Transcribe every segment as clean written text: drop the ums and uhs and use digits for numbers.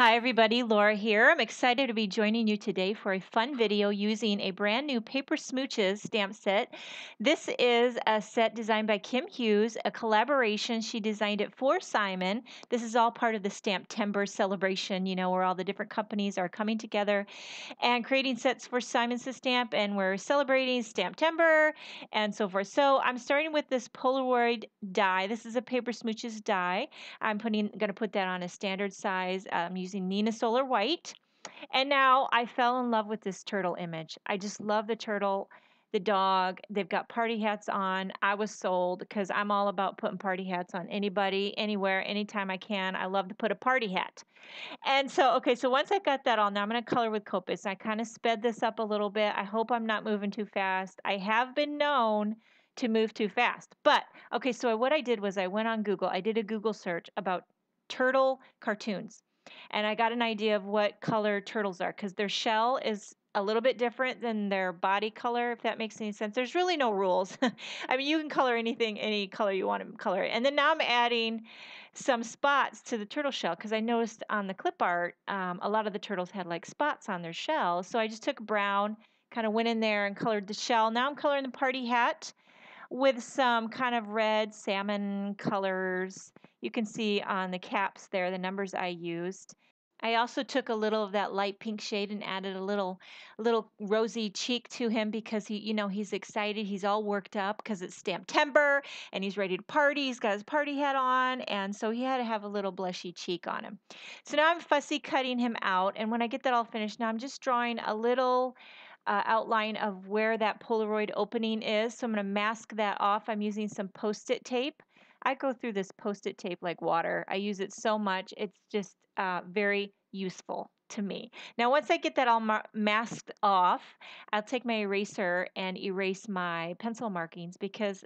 Hi everybody, Laura here. I'm excited to be joining you today for a fun video using a brand new Paper Smooches stamp set. This is a set designed by Kim Hughes, a collaboration. She designed it for Simon. This is all part of the STAMPtember celebration, where all the different companies are coming together and creating sets for Simon Says Stamp, and we're celebrating STAMPtember and so forth. So I'm starting with this Polaroid die. This is a Paper Smooches die. I'm going to put that on a standard size. I'm using Nina Solar White. And now I fell in love with this turtle image. I just love the turtle, the dog. They've got party hats on. I was sold because I'm all about putting party hats on anybody, anywhere, anytime I can. I love to put a party hat. And so, okay, so once I got that all, now I'm going to color with Copious. I kind of sped this up a little bit. I hope I'm not moving too fast. I have been known to move too fast. But, okay, so what I did was I went on Google. I did a Google search about turtle cartoons. And I got an idea of what color turtles are because their shell is a little bit different than their body color, if that makes any sense. There's really no rules. I mean, you can color anything, any color you want to color it. And then now I'm adding some spots to the turtle shell because I noticed on the clip art, a lot of the turtles had like spots on their shell. So I just took brown, kind of went in there and colored the shell. Now I'm coloring the party hat with some kind of red salmon colors. You can see on the caps there the numbers I used. I also took a little of that light pink shade and added a little rosy cheek to him because he's excited. He's all worked up because it's STAMPtember and he's ready to party. He's got his party hat on, and so he had to have a little blushy cheek on him. So now I'm fussy cutting him out, and when I get that all finished, now I'm just drawing a little outline of where that Polaroid opening is. So I'm going to mask that off. I'm using some Post-it tape. I go through this Post-it tape like water. I use it so much. It's just very useful to me. Now, once I get that all masked off, I'll take my eraser and erase my pencil markings because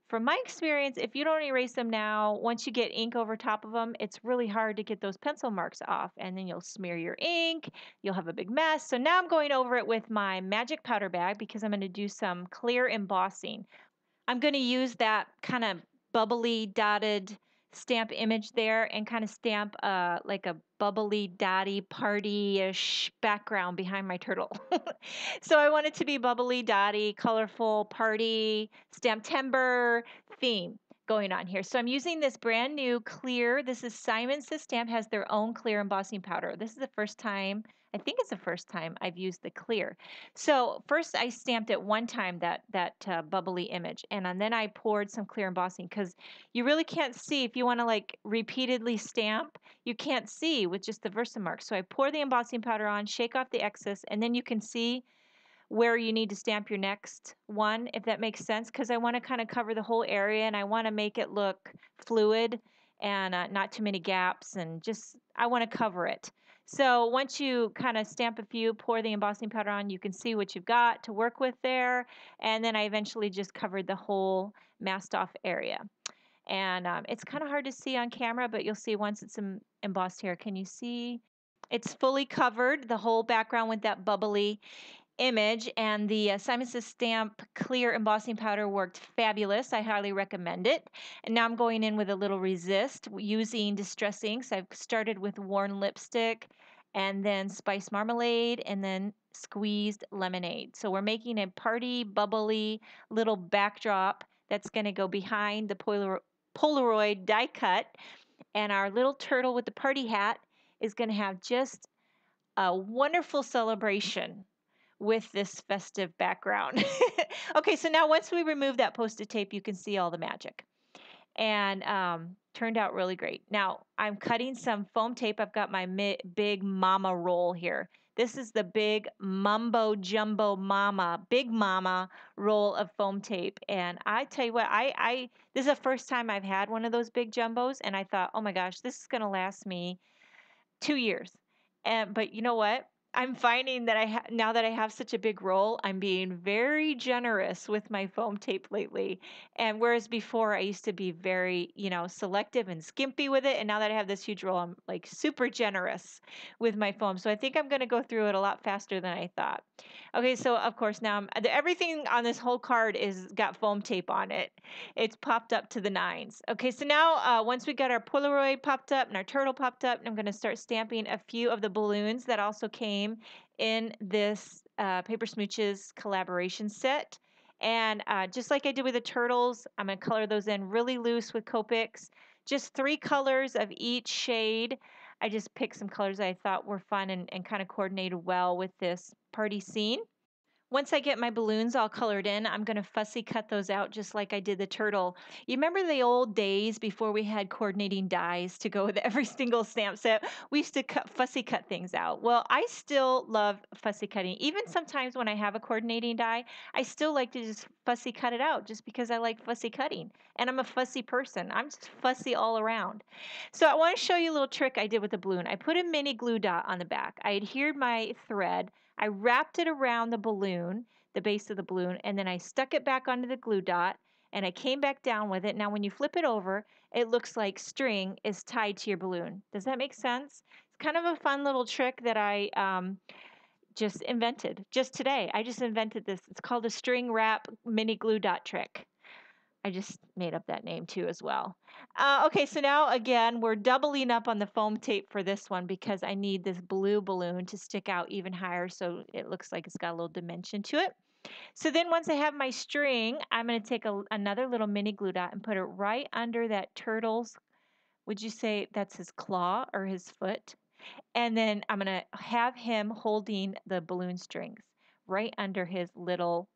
from my experience, if you don't erase them now, once you get ink over top of them, it's really hard to get those pencil marks off. And then you'll smear your ink, you'll have a big mess. So now I'm going over it with my magic powder bag because I'm going to do some clear embossing. I'm going to use that kind of bubbly dotted stamp image there and kind of stamp like a bubbly dotty party-ish background behind my turtle. So I want it to be bubbly dotty, colorful party, STAMPtember theme going on here. So I'm using this brand new clear. This is Simon Says Stamp has their own clear embossing powder. This is the first time, I think it's the first time I've used the clear. So first I stamped it one time, that bubbly image, and then I poured some clear embossing because you really can't see if you want to like repeatedly stamp, you can't see with just the Versamark. So I pour the embossing powder on, shake off the excess, and then you can see where you need to stamp your next one, if that makes sense, because I want to kind of cover the whole area and I want to make it look fluid and not too many gaps, and just I want to cover it. So once you kind of stamp a few, pour the embossing powder on, you can see what you've got to work with there, and then I eventually just covered the whole masked off area. And it's kind of hard to see on camera, but you'll see once it's embossed here. Can you see? It's fully covered, the whole background with that bubbly image, and the Simon Says Stamp clear embossing powder worked fabulous. I highly recommend it. And now I'm going in with a little resist using Distress Inks. I've started with Worn Lipstick and then Spice Marmalade and then Squeezed Lemonade. So we're making a party bubbly little backdrop that's going to go behind the Polaroid die cut, and our little turtle with the party hat is going to have just a wonderful celebration with this festive background. Okay, so now once we remove that Post-it tape, you can see all the magic. And turned out really great. Now I'm cutting some foam tape. I've got my big mama roll here. This is the big mumbo jumbo mama, big mama roll of foam tape. And I tell you what, this is the first time I've had one of those big jumbos, and I thought, oh my gosh, this is gonna last me 2 years. But you know what? I'm finding that now that I have such a big roll, I'm being very generous with my foam tape lately. And whereas before I used to be very, selective and skimpy with it, and now that I have this huge roll, I'm like super generous with my foam. So I think I'm going to go through it a lot faster than I thought. Okay, so of course now everything on this whole card is got foam tape on it. It's popped up to the nines. Okay, so now once we got our Polaroid popped up and our turtle popped up, I'm going to start stamping a few of the balloons that also came in this Paper Smooches collaboration set. And just like I did with the turtles, I'm going to color those in really loose with Copics. Just 3 colors of each shade. I just picked some colors that I thought were fun and kind of coordinated well with this party scene. Once I get my balloons all colored in, I'm going to fussy cut those out just like I did the turtle. You remember the old days before we had coordinating dies to go with every single stamp set? We used to fussy cut things out. Well, I still love fussy cutting. Even sometimes when I have a coordinating die, I still like to just fussy cut it out just because I like fussy cutting. And I'm a fussy person. I'm just fussy all around. So I want to show you a little trick I did with the balloon. I put a mini glue dot on the back. I adhered my thread. I wrapped it around the balloon, the base of the balloon, and then I stuck it back onto the glue dot and I came back down with it. Now when you flip it over, it looks like string is tied to your balloon. Does that make sense? It's kind of a fun little trick that I just invented just today. I just invented this. It's called a string wrap mini glue dot trick. I just made up that name too as well. Okay, so now again, we're doubling up on the foam tape for this one because I need this blue balloon to stick out even higher so it looks like it's got a little dimension to it. So then once I have my string, I'm going to take another little mini glue dot and put it right under that turtle's, would you say that's his claw or his foot? And then I'm going to have him holding the balloon strings right under his little,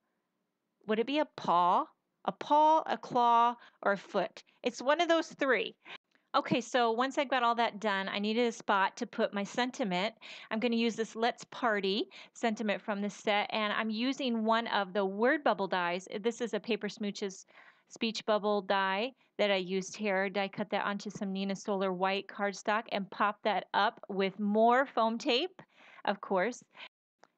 would it be a paw? A paw, a claw, or a foot? It's one of those 3. Okay, so once I got all that done, I needed a spot to put my sentiment. I'm going to use this Let's Party sentiment from this set, and I'm using one of the word bubble dies. This is a Paper Smooches speech bubble die that I used here. I cut that onto some Nina Solar white cardstock and pop that up with more foam tape, of course.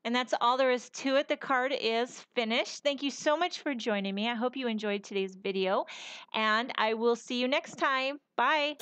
And that's all there is to it. The card is finished. Thank you so much for joining me. I hope you enjoyed today's video, and I will see you next time. Bye.